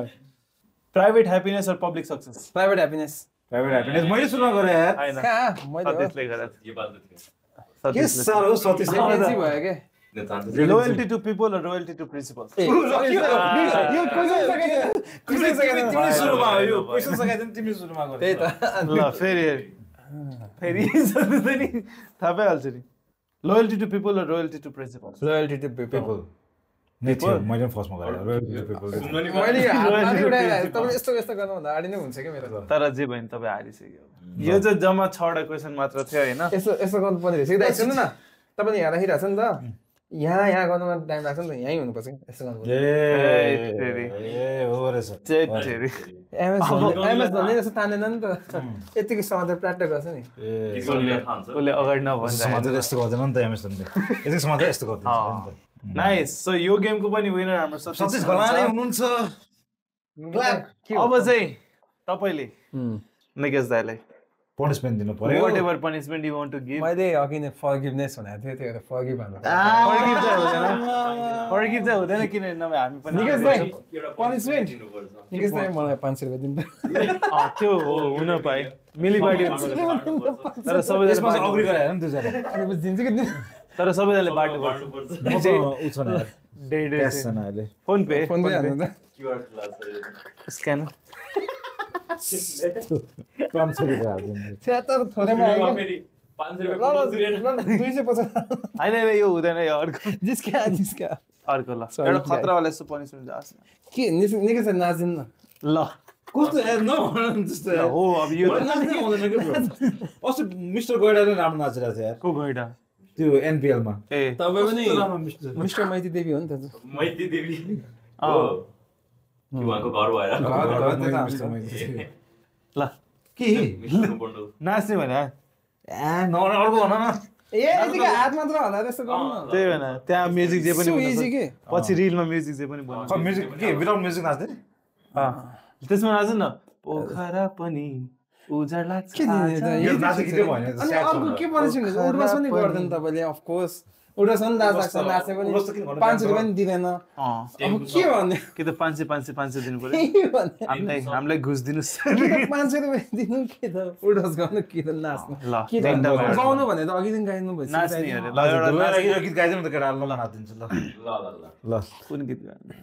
private happiness or public success private happiness private happiness मैले सुरुमा गरेँ यार होइन कहाँ मैले हो? सतीशले गरेर यो बाल त थियो के साह्रो सतीश Easy भयो के न chances loyalty to people or loyalty to principles तिमी सुरुमा हो यो क्वेसन सकाइदिनु तिमी सुरुमा गरे त्यही त ल फेरि थाहा पाइहाल्छु नि loyalty to people or loyalty to principles loyalty to people people नै थियो मैले फर्स्टमा गरेँ मैले हातमा उठाएर तपाईले यस्तो यस्तो गर्नु भन्दा अगाडि नै हुन्छ कि मेरो तर जे भयो नि तपाईँ हारिसक्यो यो चाहिँ जम्मा 6वटा क्वेसन मात्र थियो होइन यस्तो यस्तो गर्नु पर्ने रहेछ कि सुन्नु न तपाईँले यहाँ राखिरहेको छ नि त यहाँ गर्नुमा टाइम लाग्छ नि त यहीँ हुनुपर्छ कि यस्तो गर्नु हो रहेछ एमएस जस्तो तानेन नि त यतिकै समाचार प्लाट गर्छ नि उसले अगाडि नभन्छ समाचार यस्तो गर्दैन नि त एमएस धोनीले यति समाचार यस्तो गर्दैन नि त नाइस सो यो गेमको पनि विनर हाम्रो सतीश घलाने हुनुहुन्छ अब चाहिँ तपाईले निकेश दाइलाई पनिशमेन्ट दिनु पर्यो whatever punishment you want to give मैले अघि नै फर्गिभनेस भनेको थिएँ त्यो फर्गिभ भन्नु फर्गिभ चाहिँ हुँदैन किनभने नभए हामी पनि निकेश दाइ पनिशमेन्ट निकेश दाइ मलाई 500 रुपैयाँ दिनु त्यो हुन पाए मिलिबाडी तर सबैजना अग्री गराएर नि दुईजना दिन्छ कि तर सबैजनाले बाट्नुपर्छ म चाहिँ उ छ नि क्यास छैन अहिले फोन पे हाल्नु त स्क्यानर कम छ कि हाल्दिनु तर थोरैमा आयो 250 होइन यो हुँदैन यो अर्को जिस्का अर्को ल एउटा खतरावाला यस्तो पनिसमेन्ट जाओस् न के निकेश नाच्दिनु न ल कस्तो नभन जस्तो हो अब यो नाच्नै हुँदैन कि अस्ति मिस्टर गैडाले राम्रो नाचिरहेको थियो यार को गइडा त्यो एनपिएल मा ए तपाईँ पनि मिस्टर माइती देवी हो नि त मैती देवी उहाँको घर भएर ल के नाच्ने भने अर्को भन न ए यतिकै हात मात्र हल्ला त्यस्तो गर्नु न त्यही भएन त्यहाँ म्युजिक जे पनि So easy के पछि रिलमा म्युजिक जे पनि बनाउँछ म्युजिक के विदाउट म्युजिक नाच्दै त्यसमा नाच्छ न पोखरा पनि उजाड लाग्छ के दिने त यो नाच्ने गीतै भएन अनि अर्को के पनिसमेन्ट उडवास पनि गर्दैन तपाईँले अफ कोर्स उडवास पनि नाच्छ नाच्ने पनि 500 रुपैयाँ पनि दिँदैन अब के भन्ने कि त 500 दिनु पर्यो के भन्ने हामीलाई घुस दिनुस् 500 रुपैयाँ दिनु के त उडवास गर्नु के त नाच्नु ल के त गाउनु भने त अघिदेखि गाइनु भइसक्यो नाच्ने अरे ल एउटा यो गीत गाइदिउँ न त केटाहरू ल नाचिदिन्छु ल ल कुन गीत गाउने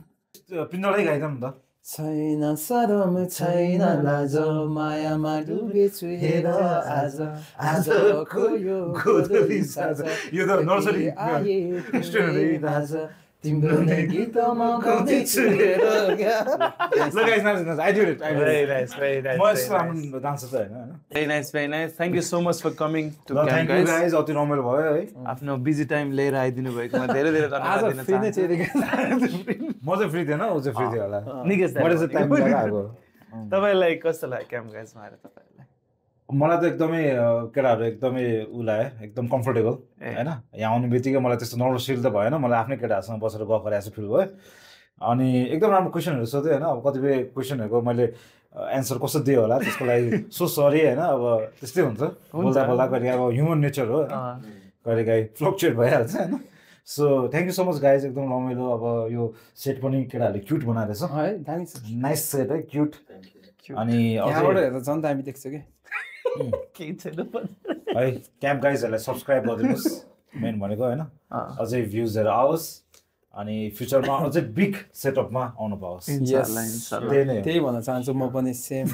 पिन्डरै गाइदिउँ न त छैन सरम छैन लाज मायामा डुबेछु हेर आज आजको यो गोदरी साज यो त नर्सरी आज तिम्रो नै गीतमा गाउँदैछु हेर ल गाइस नाच्नु I do it Very nice, very nice. म यस्तो राम्रो डान्सर त हैन Very nice, very nice. Thank you so much for coming to ल camp, thank you guys. Guys अति रमाइलो भयो है आफ्नो बिजी टाइम लिएर आइदिनु भएकोमा धेरै धेरै आज धन्यवाद दिन फ्री नै चाहन्छु। चेरेको म चाहिँ फ्री थिएन उ चाहिँ फ्री थियो होला निकेश दाइ, मैले चाहिँ टाइम लगाएको तपाईलाई कस्तो लाग्यो क्याम्प गाइजमा आएर तपाईलाई? मलाई त एकदमै केटाहरू एकदमै उ लाग्यो एकदम कम्फर्टेबल हैन यहाँ आउने बित्तिकै मलाई त्यस्तो नर्भस फिल त भएन मलाई आफ्नै केटाहरूसँग बसेर गफ गरेर फिल भयो अनि एकदम राम्रो क्वेसनहरू सोध्यो होइन अब कतिपय क्वेसनहरूको मैले एन्सर कस्तो दिएँ होला त्यसको लागि सो सरी होइन अब त्यस्तै हुन्छ बोल्दा बोल्दा कहिले अब ह्युमन नेचर हो कहिले काहीँ फ्लक्चुएट भइहाल्छ होइन so thank you so much guys एकदम रमाइलो अब यो सेट पनि केटाहरूले क्युट बनाएर छ है दामी छ नाइस सेट है क्युट अनि यहाँबाट हेर्दा झन् दामी देख्छ कि केही छैन पनि। है क्याम्प गाइजहरूलाई सब्सक्राइब गरिदिनुहोस् मेन भनेको होइन अझै भ्युजहरू आओस् अनि फ्युचरमा अझै बिग सेटअपमा आउनु पाओस् इन्शाल्लाह, इन्शाल्लाह। त्यही नै त्यही भन्न चाहन्छु म पनि सेम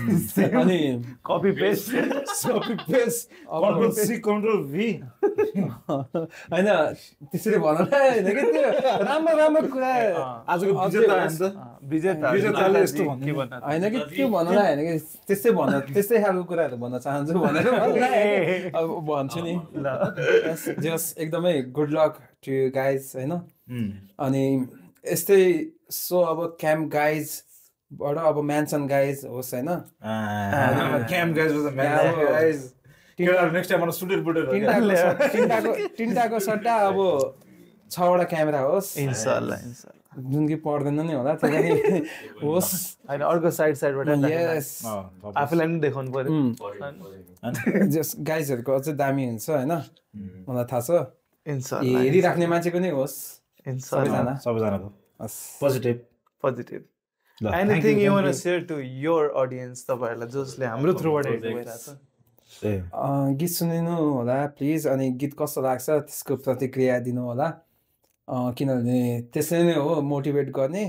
अनि copy paste copy paste control C control V होइन त्यसरी भन होइन कि त्यो राम्रो राम्रो कुरा आजको विजेता होइन त विजेताले यस्तो भन्नु के भन्न होइन कि त्यो भन्नलाई होइन कि त्यस्तै त्यस्तै खालको कुराहरू भन्न चाहन्छु भनेर अब भन्छु नि जस एकदमै good luck to you guys होइन अनि यस्तै सो अब क्याम्प गाइजबाट अब म्यान्सन गाइज होस् होइन camp guys guys next time suited booted तिनटाको सट्टा अब 6वटा क्यामेरा होस् इन्शाल्लाह, इन्शाल्लाह। जुन कि पर्दैन नि होला त्यो पनि होस् होइन अर्को साइडबाट यस आफूलाई पनि देखाउनु पर्यो। जस गाइजहरूको अझै दामी हुन्छ होइन मलाई थाहा छ इन्शाल्लाह, हेरिराख्ने मान्छे पनि होस् इन्शाल्लाह। सबैजनाको हस् positive positive anything you want to share to your audience तपाईहरुलाई जसले हाम्रो थ्रुबाट हेर्नु भइरहेछ? गीत सुनिनु होला प्लिज अनि गीत कस्तो लाग्छ त्यसको प्रतिक्रिया दिनु होला किनभने त्यसले नै हो मोटिभेट गर्ने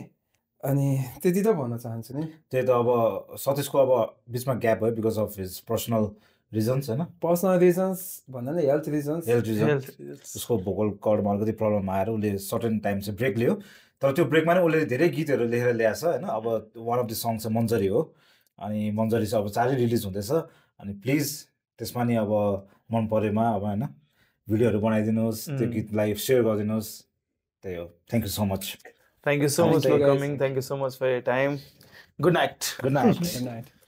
अनि त्यति त भन्न चाहन्छु नि त्यही त अब सतीशको अब बिचमा ग्याप भयो because of his personal reasons होइन पर्सनल रिजन्स भन्दा नि हेल्थ रिजन्स हेल्थ रिजन उसको भोकल कर्डमा अलिकति प्रब्लम आएर उसले सर्टेन टाइम चाहिँ ब्रेक लियो तर त्यो ब्रेकमा नै उसले धेरै गीतहरू लेखेर ल्याएछ होइन अब वान अफ द सङ चाहिँ मन्जरी हो अनि मन्जरी चाहिँ अब चाँडै रिलिज हुँदैछ अनि प्लिज त्यसमा नि अब मन परेमा अब होइन भिडियोहरू बनाइदिनुहोस् त्यो गीतलाई सेयर गरिदिनुहोस् त्यही हो thank you so much Thank you so much for coming. Thank you so much for your time. Good night. Good night Good night.